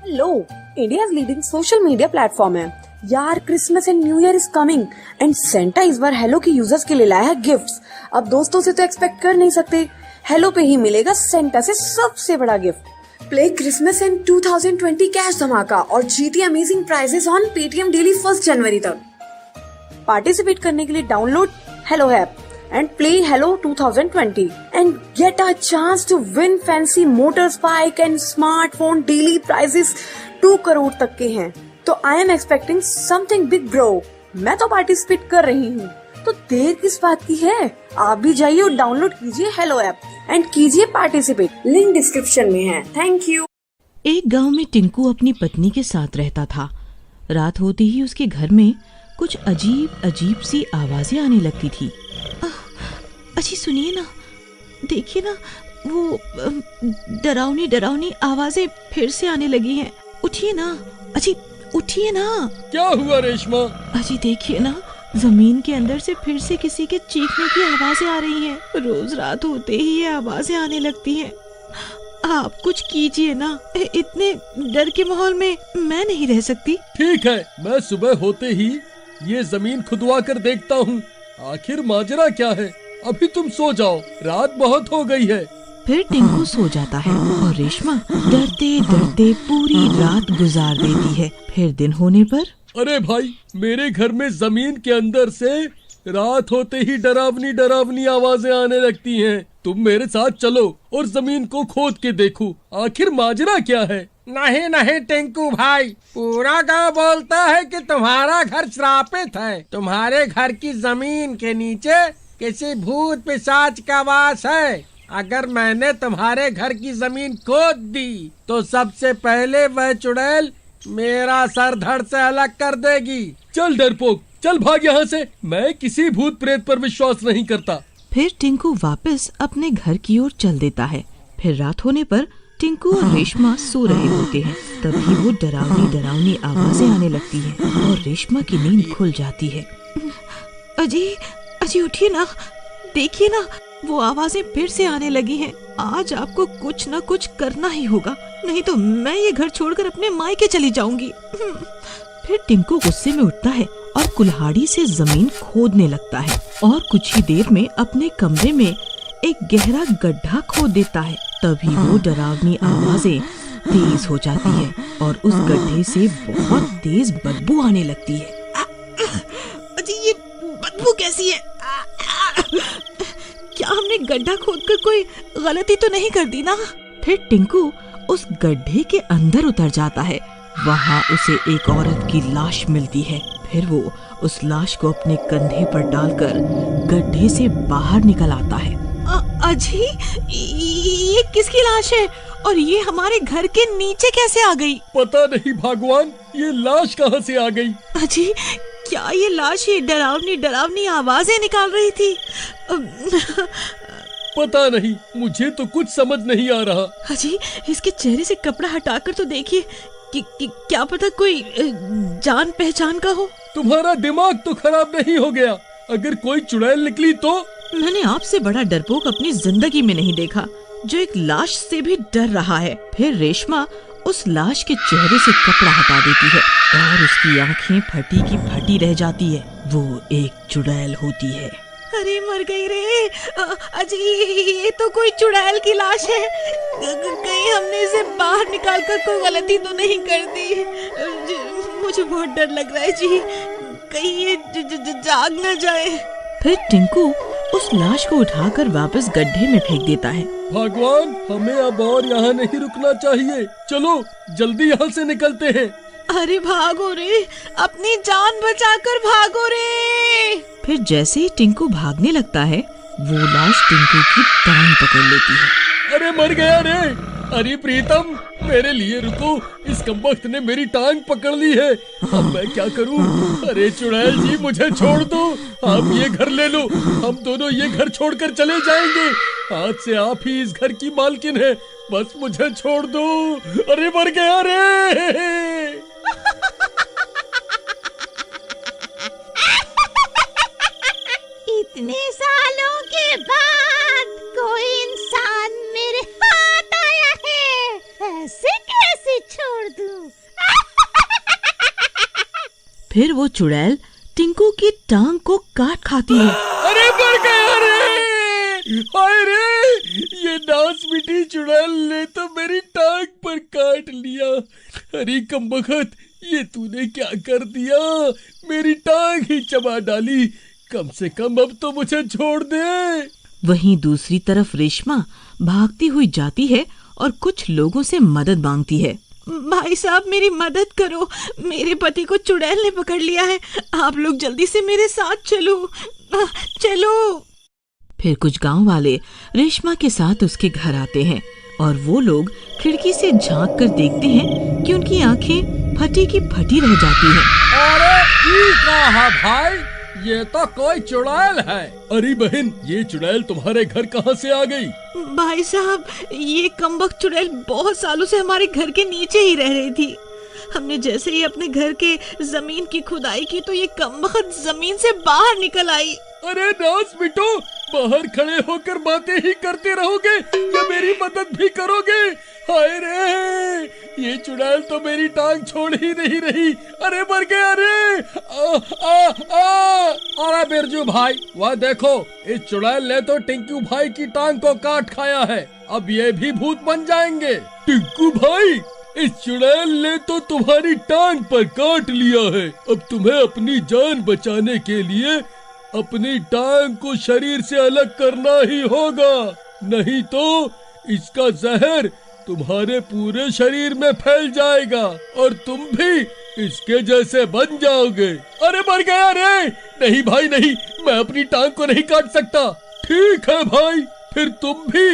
Hello, India's leading social media platform है यार। Christmas and new year is coming and Santa इस बार hello के users के लिए लाया है गिफ्ट्स। अब दोस्तों से तो एक्सपेक्ट कर नहीं सकते, हेलो पे ही मिलेगा सेंटा से सबसे बड़ा gift. Play Christmas and 2020 cash dhamaka और जीती amazing prizes on Paytm daily 1 जनवरी तक। पार्टिसिपेट करने के लिए download hello app and play Hello 2020 and get a chance to win fancy motorbike and smartphone daily prizes 2 crore तक के हैं। तो I am expecting something big bro। मैं तो पार्टिसिपेट कर रही हूँ, तो देर किस बात की है? आप भी जाइए और डाउनलोड कीजिए हेलो ऐप एंड कीजिए पार्टिसिपेट। लिंक डिस्क्रिप्शन में है। Thank you. एक गांव में टिंकू अपनी पत्नी के साथ रहता था। रात होते ही उसके घर में कुछ अजीब अजीब सी आवाजें आने लगती थी। अजी सुनिए ना, देखिए ना, वो डरावनी डरावनी आवाजें फिर से आने लगी हैं। उठिए ना अजी, उठिए ना। क्या हुआ रेशमा? अजी देखिए ना, जमीन के अंदर से फिर से किसी के चीखने की आवाजें आ रही हैं। रोज रात होते ही ये आवाजें आने लगती हैं। आप कुछ कीजिए ना, इतने डर के माहौल में मैं नहीं रह सकती। ठीक है, मैं सुबह होते ही ये जमीन खुदवा कर देखता हूँ, आखिर माजरा क्या है। अभी तुम सो जाओ, रात बहुत हो गई है। फिर टिंकू सो जाता है और रेशमा डरते डरते पूरी रात गुजार देती है। फिर दिन होने पर अरे भाई, मेरे घर में जमीन के अंदर से रात होते ही डरावनी डरावनी आवाजें आने लगती हैं। तुम मेरे साथ चलो और जमीन को खोद के देखो, आखिर माजरा क्या है। नहीं नहीं टिंकू भाई, पूरा गांव बोलता है कि तुम्हारा घर श्रापित है। तुम्हारे घर की जमीन के नीचे किसी भूत पिशाच का वास है। अगर मैंने तुम्हारे घर की जमीन खोद दी तो सबसे पहले वह चुड़ैल मेरा सर धड़ से अलग कर देगी। चल डरपोक, चल भाग यहाँ से। मैं किसी भूत प्रेत पर विश्वास नहीं करता। फिर टिंकू वापस अपने घर की ओर चल देता है। फिर रात होने पर टिंकू और रेशमा सो रहे होते हैं। तभी वो डरावनी डरावनी आवाजें आने लगती हैं और रेशमा की नींद खुल जाती है। अजी अजी उठिए ना, देखिए ना, वो आवाजें फिर से आने लगी हैं। आज आपको कुछ ना कुछ करना ही होगा, नहीं तो मैं ये घर छोड़कर अपने मायके चली जाऊंगी। फिर टिंकू गुस्से में उठता है और कुल्हाड़ी से जमीन खोदने लगता है और कुछ ही देर में अपने कमरे में एक गहरा गड्ढा खोद देता है। तभी वो डरावनी आवाजें तेज हो जाती है और उस गड्ढे से बहुत तेज बदबू आने लगती है। अजी ये बदबू कैसी है? क्या हमने गड्ढा खोदकर कोई गलती तो नहीं कर दी ना? फिर टिंकू उस गड्ढे के अंदर उतर जाता है। वहाँ उसे एक औरत की लाश मिलती है। फिर वो उस लाश को अपने कंधे पर डालकर गड्ढे से बाहर निकल आता है। अजी ये किसकी लाश है और ये हमारे घर के नीचे कैसे आ गई? पता नहीं भगवान, ये लाश कहाँ से आ गई। अजी क्या ये लाश ये डरावनी डरावनी आवाजें निकाल रही थी? पता नहीं, मुझे तो कुछ समझ नहीं आ रहा। अजी इसके चेहरे से कपड़ा हटाकर तो देखिए कि क्या पता कोई जान पहचान का हो। तुम्हारा दिमाग तो खराब नहीं हो गया? अगर कोई चुड़ैल निकली तो? मैंने आपसे बड़ा डरपोक अपनी जिंदगी में नहीं देखा, जो एक लाश से भी डर रहा है। फिर रेशमा उस लाश के चेहरे से कपड़ा हटा देती है और उसकी आंखें फटी की फटी रह जाती है। वो एक चुड़ैल होती है। अरे मर गई रे अजी, ये तो कोई चुड़ैल की लाश है। कहीं हमने इसे बाहर निकालकर कोई गलती तो नहीं कर दी? मुझे बहुत डर लग रहा है जी, कहीं ये जाग न जाए। फिर टिंकू उस लाश को उठाकर वापस गड्ढे में फेंक देता है। भगवान, हमें अब और यहाँ नहीं रुकना चाहिए। चलो जल्दी यहाँ से निकलते हैं। अरे भागो रे, अपनी जान बचाकर भागो रे। फिर जैसे ही टिंकू भागने लगता है, वो लाश टिंकू की टांग पकड़ लेती है। अरे मर गया रे। अरे प्रीतम, मेरे लिए रुको, इस कमबख्त ने मेरी टांग पकड़ ली है। अब मैं क्या करूं? अरे चुड़ैल जी, मुझे छोड़ दो। आप ये घर ले लो, हम दोनों ये घर छोड़कर चले जाएंगे। आज से आप ही इस घर की मालकिन है, बस मुझे छोड़ दो। अरे मर गया रे। इतने सालों के बाद कोई इंसान मेरे हाथ आया है, ऐसे कैसे छोड़ दूं? फिर वो चुड़ैल टिंकू की टांग को काट खाती है। अरे मर गया रे! हाय रे! ये नास मिटी चुड़ैल ने तो मेरी टांग पर काट लिया। अरे कमबख्त, ये तूने क्या कर दिया? मेरी टांग ही चबा डाली। कम से कम अब तो मुझे छोड़ दे। वहीं दूसरी तरफ रेशमा भागती हुई जाती है और कुछ लोगों से मदद मांगती है। भाई साहब, मेरी मदद करो, मेरे पति को चुड़ैल ने पकड़ लिया है, आप लोग जल्दी से मेरे साथ चलो। चलो। फिर कुछ गांव वाले रेशमा के साथ उसके घर आते हैं और वो लोग खिड़की से झांक कर देखते हैं कि उनकी आंखें फटी की फटी रह जाती हैं। अरे ई कहा भाई, ये तो कोई चुड़ैल है। अरे बहन, ये चुड़ैल तुम्हारे घर कहाँ से आ गई? भाई साहब, ये कमबख्त चुड़ैल बहुत सालों से हमारे घर के नीचे ही रह रही थी। हमने जैसे ही अपने घर के जमीन की खुदाई की तो ये कमबख्त जमीन से बाहर निकल आई। अरे नास बिटो, बाहर खड़े होकर बातें ही करते रहोगे या मेरी मदद भी करोगे? हाय रे! ये चुड़ैल तो मेरी टांग छोड़ ही नहीं रही। अरे मर गया रे! अरे बिरजू भाई, वह देखो, इस चुड़ैल ने तो टिंकू भाई की टांग को काट खाया है। अब ये भी भूत बन जाएंगे। टिंकू भाई, इस चुड़ैल ने तो तुम्हारी टांग पर काट लिया है। अब तुम्हें अपनी जान बचाने के लिए अपनी टांग को शरीर से अलग करना ही होगा, नहीं तो इसका जहर तुम्हारे पूरे शरीर में फैल जाएगा और तुम भी इसके जैसे बन जाओगे। अरे मर गया रे! नहीं भाई नहीं, मैं अपनी टांग को नहीं काट सकता। ठीक है भाई, फिर तुम भी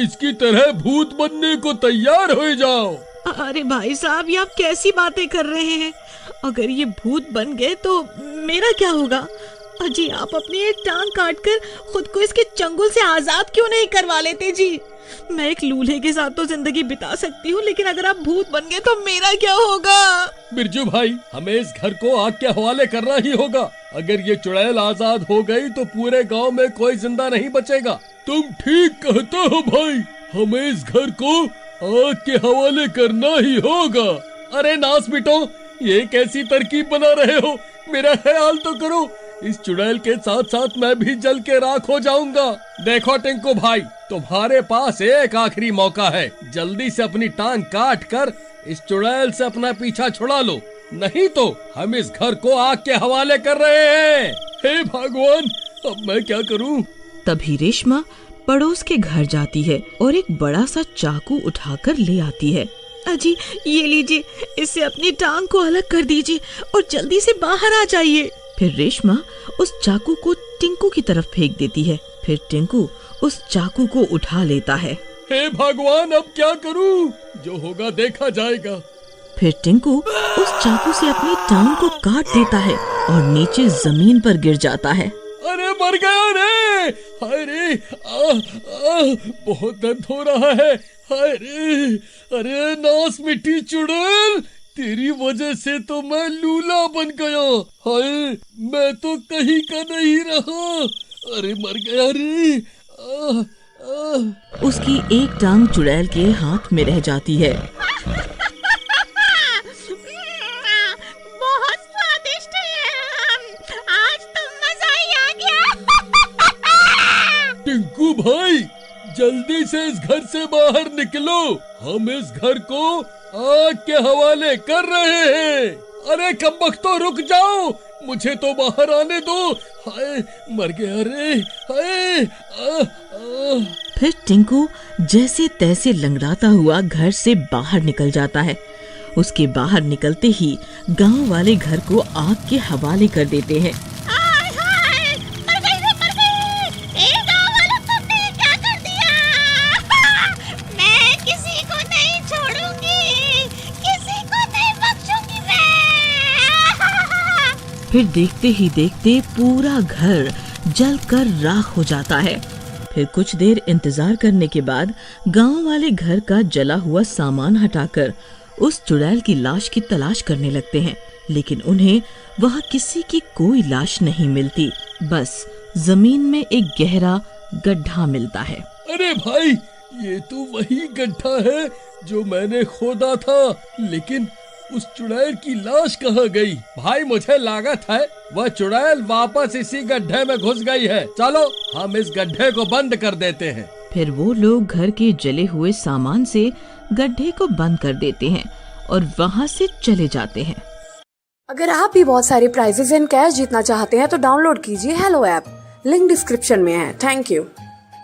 इसकी तरह भूत बनने को तैयार हो जाओ। अरे भाई साहब, ये आप कैसी बातें कर रहे हैं? अगर ये भूत बन गए तो मेरा क्या होगा? अजी, आप अपनी एक टांग काटकर खुद को इसके चंगुल से आजाद क्यों नहीं करवा लेते जी? मैं एक लूल्हे के साथ तो जिंदगी बिता सकती हूँ, लेकिन अगर आप भूत बन गए तो मेरा क्या होगा? बिरजू भाई, हमें इस घर को आग के हवाले करना ही होगा। अगर ये चुड़ैल आजाद हो गई तो पूरे गांव में कोई जिंदा नहीं बचेगा। तुम ठीक कहते हो भाई, हमें इस घर को आग के हवाले करना ही होगा। अरे नास बिटो, ये कैसी तरकीब बना रहे हो? मेरा ख्याल तो करो, इस चुड़ैल के साथ साथ मैं भी जल के राख हो जाऊंगा। देखो टिंकू भाई, तुम्हारे पास एक आखिरी मौका है। जल्दी से अपनी टांग काट कर इस चुड़ैल से अपना पीछा छुड़ा लो, नहीं तो हम इस घर को आग के हवाले कर रहे हैं। हे भगवान, अब मैं क्या करूं? तभी रेशमा पड़ोस के घर जाती है और एक बड़ा सा चाकू उठाकर ले आती है। अजी, ये लीजिए, इससे अपनी टांग को अलग कर दीजिए और जल्दी से बाहर आ जाइए। फिर रेशमा उस चाकू को टिंकू की तरफ फेंक देती है। फिर टिंकू उस चाकू को उठा लेता है। हे भगवान, अब क्या करूं? जो होगा देखा जाएगा। फिर टिंकू उस चाकू से अपनी टांग को काट देता है और नीचे जमीन पर गिर जाता है। अरे मर गया रे! हाय रे! बहुत दर्द हो रहा है। हाय रे! अरे नास मिट्टी चुड़ैल, तेरी वजह से तो मैं लूला बन गया। हाय, मैं तो कहीं का नहीं रहा। अरे मर गया रे! उसकी एक टांग चुड़ैल के हाथ में रह जाती है। बहुत स्वादिष्ट है, आज तो मजा ही आ गया। टिंकू भाई, जल्दी से इस घर से बाहर निकलो, हम इस घर को आग के हवाले कर रहे हैं। अरे कमबख्तो, रुक जाओ, मुझे तो बाहर आने दो। हाय, मर गया रे! हाय! फिर टिंकू जैसे तैसे लंगड़ाता हुआ घर से बाहर निकल जाता है। उसके बाहर निकलते ही गांव वाले घर को आग के हवाले कर देते हैं। हाय हाय, मर गई रे, मर गई। ए गाँव वालों, तुमने क्या कर दिया? मैं किसी को नहीं छोड़ूंगी, किसी को नहीं बख्शूंगी मैं। फिर देखते ही देखते पूरा घर जलकर राख हो जाता है। फिर कुछ देर इंतजार करने के बाद गांव वाले घर का जला हुआ सामान हटाकर उस चुड़ैल की लाश की तलाश करने लगते हैं, लेकिन उन्हें वहां किसी की कोई लाश नहीं मिलती। बस जमीन में एक गहरा गड्ढा मिलता है। अरे भाई, ये तो वही गड्ढा है जो मैंने खोदा था, लेकिन उस चुड़ैल की लाश कहाँ गई? भाई मुझे लागत है वह चुड़ैल वापस इसी गड्ढे में घुस गई है। चलो हम इस गड्ढे को बंद कर देते हैं। फिर वो लोग घर के जले हुए सामान से गड्ढे को बंद कर देते हैं और वहाँ से चले जाते हैं। अगर आप भी बहुत सारे प्राइजेस एंड कैश जीतना चाहते हैं तो डाउनलोड कीजिए हेलो ऐप, लिंक डिस्क्रिप्शन में है। Thank you.